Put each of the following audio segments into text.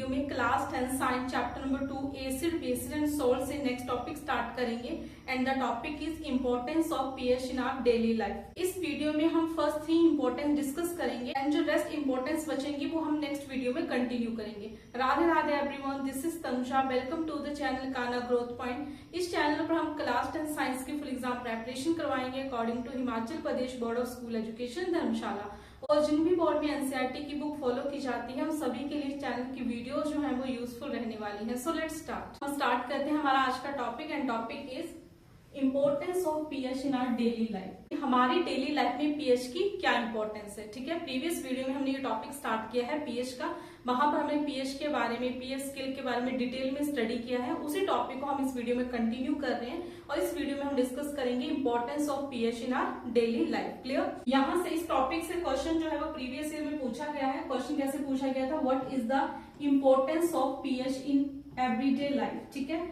में class 10 science chapter number 2 acid bases and salt से next topic start करेंगे and the topic is importance of pH in our daily life. इस video में हम first 3 importance discuss करेंगे and जो rest importance बचेंगे वो हम नेक्स्ट वीडियो में कंटिन्यू करेंगे। Radhe Radhe everyone, this is Tanuja, welcome to the channel Kana growth point. इस चैनल पर हम क्लास 10 साइंस की फुल एग्जाम प्रेपरेशन करवाएंगे according to Himachal Pradesh board of school education Dharamshala. और जिन भी बोर्ड में एनसीईआरटी की बुक फॉलो की जाती है हम सभी के लिए चैनल की वीडियोस जो है वो यूजफुल रहने वाली है। So let's start. हम स्टार्ट करते हैं हमारा आज का topic and topic is importance of pH in our daily life. हमारी डेली लाइफ में पीएच की क्या इंपॉर्टेंस है, ठीक है। प्रीवियस वीडियो में हमने ये टॉपिक स्टार्ट किया है पीएच का, वहां पर हमने पीएच के बारे में, पीएच स्किल के बारे में डिटेल में स्टडी किया है। उसी टॉपिक को हम इस वीडियो में कंटिन्यू कर रहे हैं और इस वीडियो में हम डिस्कस करेंगे importance of pH in our daily life. Clear. यहाँ से इस टॉपिक से क्वेश्चन जो है वो प्रीवियस ईयर में पूछा गया है। क्वेश्चन कैसे पूछा गया था, what is the importance of pH in everyday life, ठीक है।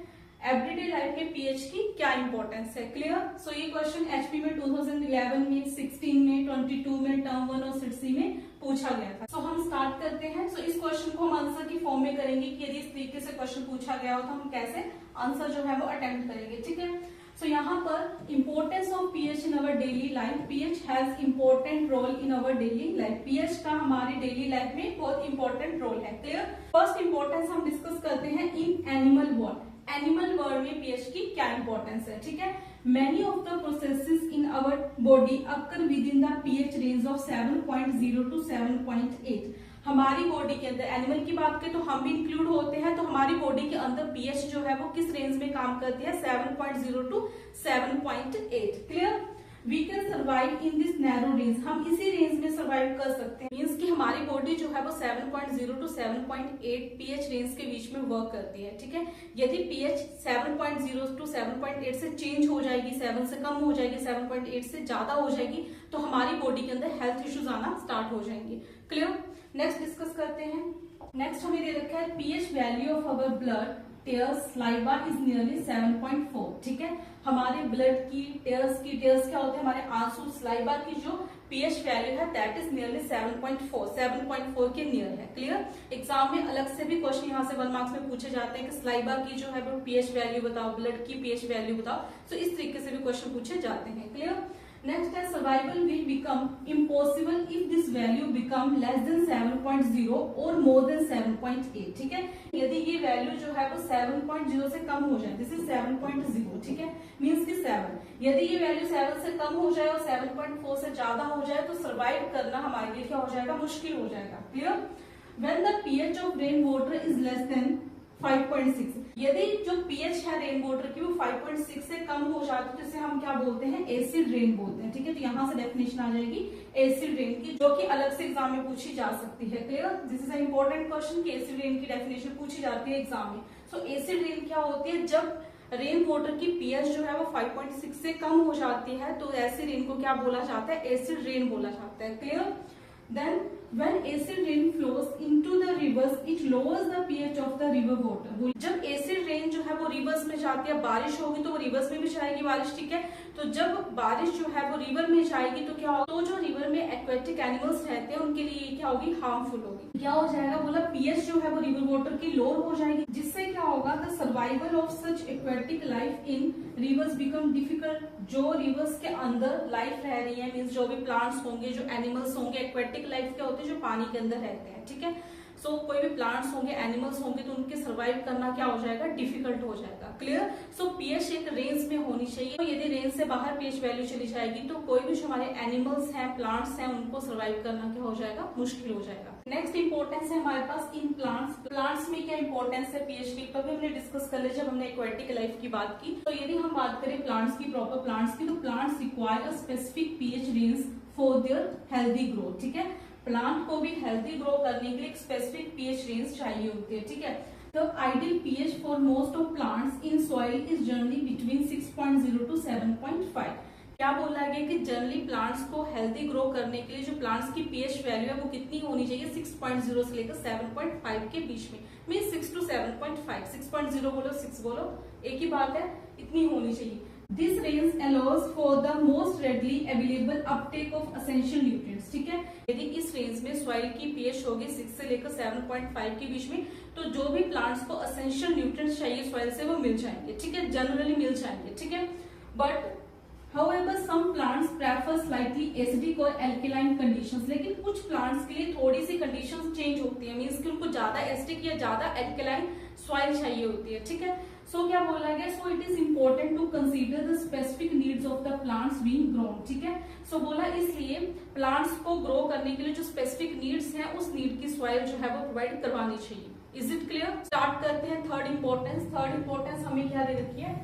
एवरीडे लाइफ में पीएच की क्या इंपॉर्टेंस है। क्लियर। सो ये क्वेश्चन एचपी में 2011 में, 16 में, 22 में, टर्म 1 और सिटसी में पूछा गया था। सो हम स्टार्ट करते हैं। सो इस क्वेश्चन को हम आंसर की फॉर्म में करेंगे कि यदि इस तरीके से क्वेश्चन पूछा गया हो तो हम कैसे आंसर जो है वो अटेम्प्ट करेंगे, ठीक है। सो यहाँ पर importance of pH in our daily life, pH has important role in our daily life. PH का हमारी डेली लाइफ में बहुत इंपॉर्टेंट रोल है। क्लियर। फर्स्ट इंपॉर्टेंस हम डिस्कस करते हैं in animal world. Animal world में पीएच की क्या इंपॉर्टेंस है, ठीक है। Many of the processes in our body occur with in the pH range of 7.0 to 7.8। हमारी बॉडी के अंदर एनिमल की बात करें तो हम भी इंक्लूड होते हैं, तो हमारी बॉडी के अंदर पीएच जो है वो किस रेंज में काम करती है, 7.0 टू 7.8। क्लियर। We can survive in this narrow range, हम इसी रेंज में सर्वाइव कर सकते हैं। मीन्स कि हमारी बॉडी जो है वो 7.0 टू 7.8 पीएच रेंज के बीच में वर्क करती है, ठीक है। यदि पीएच 7.0 टू 7.8 से चेंज हो जाएगी, 7 से कम हो जाएगी, 7.8 से ज्यादा हो जाएगी, तो हमारी बॉडी के अंदर हेल्थ इश्यूज आना स्टार्ट हो जाएंगे। क्लियर। नेक्स्ट डिस्कस करते हैं। नेक्स्ट हमें दे रखा है pH value of our blood tears saliva is nearly 7.4, ठीक है। हमारे ब्लड की टेयर्स क्या होते हैं, हमारे आंसू, स्लाइवा की जो पीएच वैल्यू है दैट इज नियरली 7.4 के नियर है। क्लियर। एग्जाम में अलग से भी क्वेश्चन यहाँ से 1 मार्क्स में पूछे जाते हैं कि स्लाइवा की जो है वो पीएच वैल्यू बताओ, ब्लड की पीएच वैल्यू बताओ। तो इस तरीके से भी क्वेश्चन पूछे जाते हैं। क्लियर। नेक्स्ट है survival will become impossible if this value become less than 7.0 और मोर देन 7.8, ठीक है। यदि ये वैल्यू जो है वो 7.0 से कम हो जाए, दिस इज 7.0, ठीक है, मीन्स की 7। यदि ये वैल्यू 7 से कम हो जाए और 7.4 से ज्यादा हो जाए तो सर्वाइव करना हमारे लिए क्या हो जाएगा, मुश्किल हो जाएगा। Clear. When the pH of rain water is less than 5.6, यदि जो पीएच है रेन वाटर की वो 5.6 से कम हो जाती है तो इसे हम क्या बोलते हैं, एसिड रेन बोलते हैं, ठीक है। तो यहाँ से डेफिनेशन आ जाएगी एसिड रेन की, जो कि अलग से एग्जाम में पूछी जा सकती है। Clear. This is a important question कि एसिड रेन की डेफिनेशन पूछी जाती है एग्जाम में। सो एसिड रेन क्या होती है, जब रेन वाटर की पीएच जो है वो 5.6 से कम हो जाती है तो ऐसे रेन को क्या बोला जाता है, एसिड रेन बोला जाता है। Clear. Then when acid rain flows into the rivers, it lowers the pH of the river water. जब एसिड रेन जो है वो रिवर्स में जाती है, बारिश होगी तो वो रिवर्स में भी जाएगी बारिश, ठीक है। तो जब बारिश जो है वो रिवर में जाएगी तो क्या होगा, तो जो रिवर में एक्वेटिक एनिमल्स रहते हैं उनके लिए क्या होगी, हार्मफुल होगी। क्या हो जाएगा, बोला पीएच जो है वो रिवर वाटर की लोअर हो जाएगी, जिससे क्या होगा, the survival of such aquatic life in reverse become difficult. जो रिवर्स के अंदर लाइफ रह रही है, मीन्स जो भी प्लांट्स होंगे, जो एनिमल्स होंगे, एक्वेटिक लाइफ के होते हैं जो पानी के अंदर रहते हैं, ठीक है। सो कोई भी प्लांट्स होंगे, एनिमल्स होंगे तो उनके सर्वाइव करना क्या हो जाएगा, डिफिकल्ट हो जाएगा। क्लियर। सो पीएच एक रेंज में होनी चाहिए। तो यदि रेंज से बाहर पीएच वैल्यू चली जाएगी तो कोई भी जो हमारे एनिमल्स हैं, प्लांट्स हैं, उनको सर्वाइव करना क्या हो जाएगा, मुश्किल हो जाएगा। नेक्स्ट इंपॉर्टेंस है हमारे पास इन प्लांट्स। प्लांट्स में क्या इंपॉर्टेंस है पीएच की, तो भी हमने डिस्कस कर लिया जब हमने एक्वेटिक लाइफ की बात की। तो यदि हम बात करें प्लांट्स की, प्रॉपर प्लांट्स की, तो plants require a specific pH range for their healthy growth, ठीक है। प्लांट को भी हेल्दी ग्रो करने के लिए एक स्पेसिफिक पीएच रेंज चाहिए होती है, ठीक है। तो ideal pH for most of plants in soil is generally between 6.0 to 7.5। क्या बोला गया कि जनरली प्लांट्स को हेल्दी ग्रो करने के लिए जो प्लांट्स की पीएच वैल्यू है वो कितनी होनी चाहिए, 6.0 से लेकर 7.5 के बीच में, मीन 6 टू 7.5। 6.0 बोलो 6 बोलो एक ही बात है, इतनी होनी चाहिए। This range allows for the most readily available uptake of essential nutrients. ठीक है, यदि इस रेंज में सॉइल की पीएच होगी 6 से लेकर 7.5 के बीच में, तो जो भी प्लांट्स को एसेंशियल न्यूट्रिएंट्स चाहिए सॉइल से वो मिल जाएंगे। ठीक है, जनरली मिल जाएंगे। ठीक है, but However, some plants prefer slightly acidic और alkaline conditions। लेकिन कुछ प्लांट्स के लिए थोड़ी सी कंडीशंस चेंज होती है, मींस कि उनको ज्यादा एसिडिक या ज्यादा एल्कलाइन सॉइल चाहिए होती है। ठीक है, सो क्या बोला गया, so it is important to consider the specific needs of the plants being grown. ठीक है, सो बोला इसलिए प्लांट्स को ग्रो करने के लिए जो स्पेसिफिक नीड्स हैं उस नीड की सॉइल जो है वो प्रोवाइड करवानी चाहिए। Is it clear? स्टार्ट करते हैं थर्ड इंपॉर्टेंस हमें क्या दे रखी है,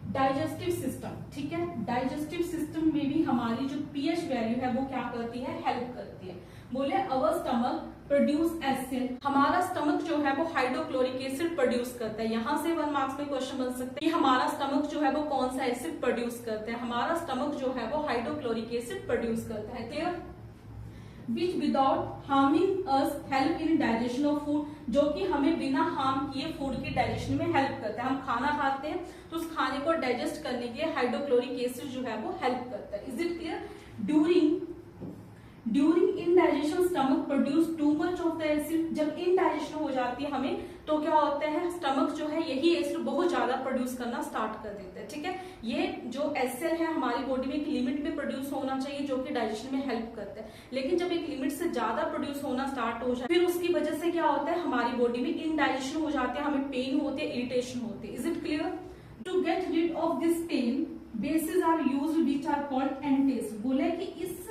डाइजेस्टिव सिस्टम। ठीक है, डाइजेस्टिव सिस्टम में भी हमारी जो पीएच वैल्यू है वो क्या करती है, हेल्प करती है। बोले अवर स्टमक प्रोड्यूस एसिड, हमारा स्टमक जो है वो हाइड्रोक्लोरिक एसिड प्रोड्यूस करता है। यहाँ से 1 मार्क्स में क्वेश्चन बन सकते हैं कि हमारा स्टमक जो है वो कौन सा एसिड प्रोड्यूस करता है। हमारा स्टमक जो है वो हाइड्रोक्लोरिक एसिड प्रोड्यूस करता है। Clear? Which without harming us help in digestion of food, जो कि हमें बिना हार्म किए फूड की डाइजेशन में हेल्प करता है। हम खाना खाते हैं तो उस खाने को डाइजेस्ट करने के लिए हाइड्रोक्लोरिक एसिड जो है वो हेल्प करता है। Is it clear? During indigestion stomach produce too much of the acid, जब इनडाइजेशन हो जाती है हमें तो क्या होता है, स्टमक जो है यही एसिड बहुत ज्यादा प्रोड्यूस करना स्टार्ट कर देता है। ठीक है, ये जो एसिड है हमारी बॉडी में एक लिमिट में प्रोड्यूस होना चाहिए जो कि डाइजेशन में हेल्प करता है, लेकिन जब एक लिमिट से ज्यादा प्रोड्यूस होना स्टार्ट हो जाए फिर उसकी वजह से क्या होता है, हमारी बॉडी में इनडाइजेशन हो जाते हैं, हमें पेन होते हैं, इरिटेशन होती है। Is it clear? To get rid of this pain bases are used which are called antacid. बोले कि इस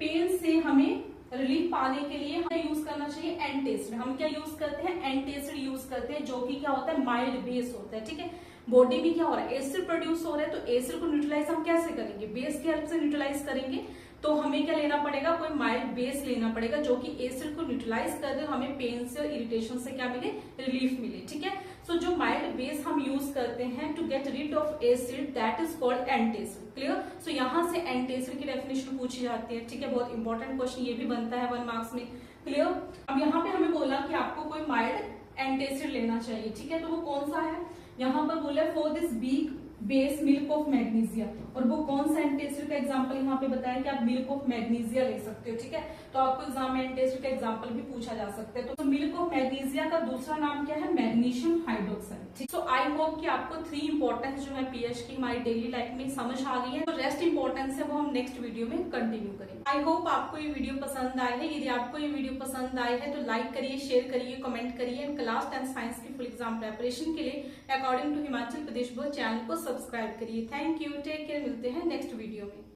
पेन से हमें रिलीफ पाने के लिए हमें यूज करना चाहिए एंटासिड। हम क्या यूज करते हैं, एंटासिड यूज करते हैं, जो कि क्या होता है, माइल्ड बेस होता है। ठीक है, बॉडी में क्या हो रहा है, एसिड प्रोड्यूस हो रहा है, तो एसिड को न्यूट्रलाइज हम कैसे करेंगे, बेस की हेल्प से न्यूट्रलाइज करेंगे। तो हमें क्या लेना पड़ेगा, कोई माइल्ड बेस लेना पड़ेगा जो कि एसिड को न्यूट्रलाइज कर दे, हमें पेन से और इरिटेशन से क्या मिले, रिलीफ मिले। ठीक है, सो जो माइल्ड बेस हम यूज करते हैं to get rid of acid that is called antacid. Clear? So यहाँ से एंटासिड की डेफिनेशन पूछी जाती है। ठीक है, बहुत इंपॉर्टेंट क्वेश्चन ये भी बनता है 1 मार्क्स में। क्लियर? अब यहाँ पे हमें बोला कि आपको कोई माइल्ड एंटासिड लेना चाहिए। ठीक है, तो वो कौन सा है, यहाँ पर बोला for this weak base milk of magnesia, और वो कौन सा एंटासिड का एग्जांपल यहाँ पे बताया कि आप मिल्क ऑफ मैग्नीशिया ले सकते हो। ठीक है, तो आपको एग्जाम में एंटासिड का एग्जांपल भी पूछा जा सकता है। तो मिल्क ऑफ मैग्नीशिया का दूसरा नाम क्या है, मैग्नीशियम हाइड्रोक्साइड। ठीक, सो आई होप कि आपको 3 इंपॉर्टेंस जो है पीएच की हमारी डेली लाइफ में समझ आ गई है। तो रेस्ट इंपॉर्टेंस है वो हम नेक्स्ट वीडियो में कंटिन्यू करेंगे। आई होप आपको ये वीडियो पसंद आए है। यदि आपको ये वीडियो पसंद आए है तो लाइक करिए, शेयर करिए, कमेंट करिए। क्लास 10 साइंस की फुल एग्जाम प्रिपरेशन के लिए according to Himachal Pradesh board channel को सब्सक्राइब करिए। थैंक यू, टेक केयर, मिलते हैं नेक्स्ट वीडियो में।